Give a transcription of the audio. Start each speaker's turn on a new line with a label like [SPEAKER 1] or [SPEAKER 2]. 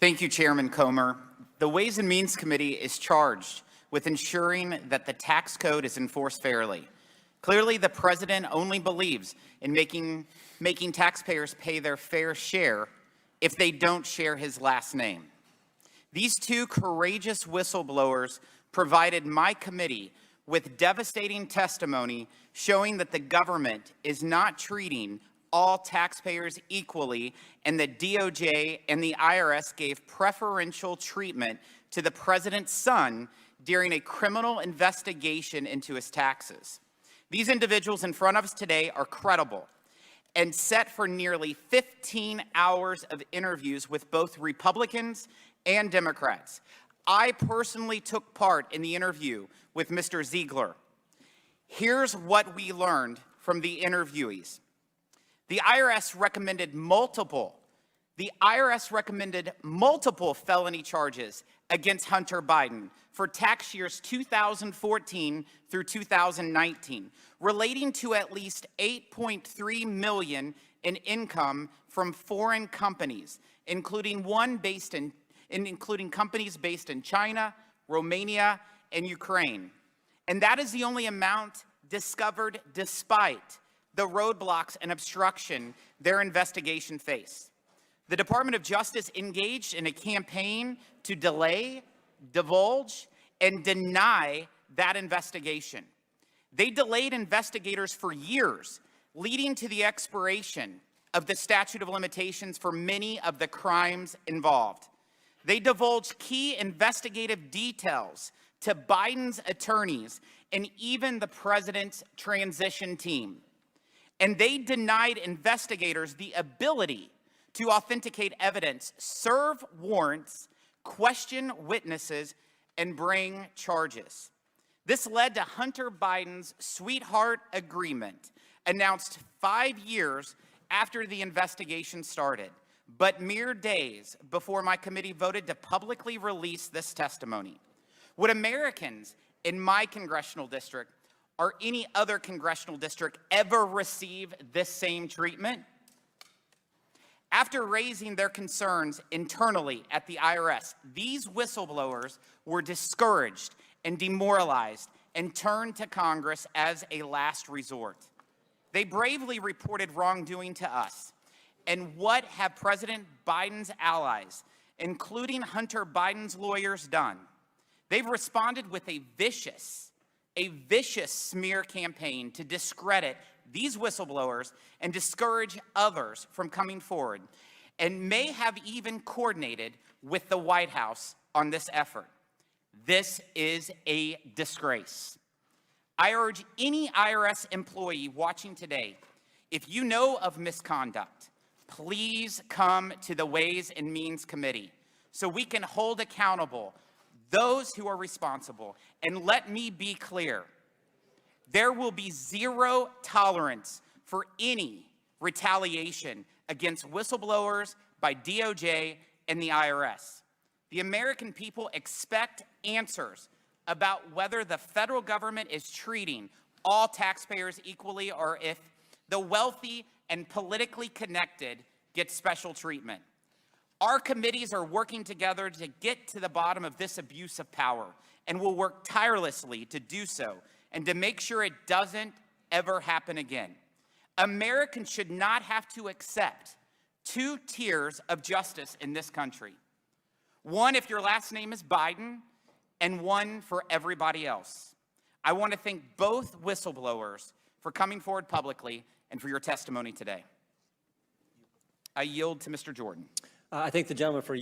[SPEAKER 1] Thank you, Chairman Comer. The Ways and Means Committee is charged with ensuring that the tax code is enforced fairly. Clearly, the president only believes in making taxpayers pay their fair share if they don't share his last name. These two courageous whistleblowers provided my committee with devastating testimony showing that the government is not treating all taxpayers equally, and the DOJ and the IRS gave preferential treatment to the president's son during a criminal investigation into his taxes. These individuals in front of us today are credible and set for nearly 15 hours of interviews with both Republicans and Democrats. I personally took part in the interview with Mr. Ziegler. Here's what we learned from the interviewees. The IRS recommended multiple felony charges against Hunter Biden for tax years 2014 through 2019, relating to at least $8.3 million in income from foreign companies, including companies based in China, Romania, and Ukraine. And that is the only amount discovered despite the roadblocks and obstruction their investigation faced. The Department of Justice engaged in a campaign to delay, divulge, and deny that investigation. They delayed investigators for years, leading to the expiration of the statute of limitations for many of the crimes involved. They divulged key investigative details to Biden's attorneys and even the president's transition team. And they denied investigators the ability to authenticate evidence, serve warrants, question witnesses, and bring charges. This led to Hunter Biden's sweetheart agreement, announced 5 years after the investigation started, but mere days before my committee voted to publicly release this testimony. Would Americans in my congressional district or any other congressional district ever receive this same treatment? After raising their concerns internally at the IRS, these whistleblowers were discouraged and demoralized and turned to Congress as a last resort. They bravely reported wrongdoing to us. And what have President Biden's allies, including Hunter Biden's lawyers, done? They've responded with a vicious smear campaign to discredit these whistleblowers and discourage others from coming forward, and may have even coordinated with the White House on this effort. This is a disgrace. I urge any IRS employee watching today, if you know of misconduct, please come to the Ways and Means Committee so we can hold accountable those who are responsible. And let me be clear, there will be zero tolerance for any retaliation against whistleblowers by DOJ and the IRS. The American people expect answers about whether the federal government is treating all taxpayers equally or if the wealthy and politically connected get special treatment. Our committees are working together to get to the bottom of this abuse of power, and will work tirelessly to do so and to make sure it doesn't ever happen again. Americans should not have to accept two tiers of justice in this country. One if your last name is Biden, and one for everybody else. I want to thank both whistleblowers for coming forward publicly and for your testimony today. I yield to Mr. Jordan.
[SPEAKER 2] I thank the gentleman for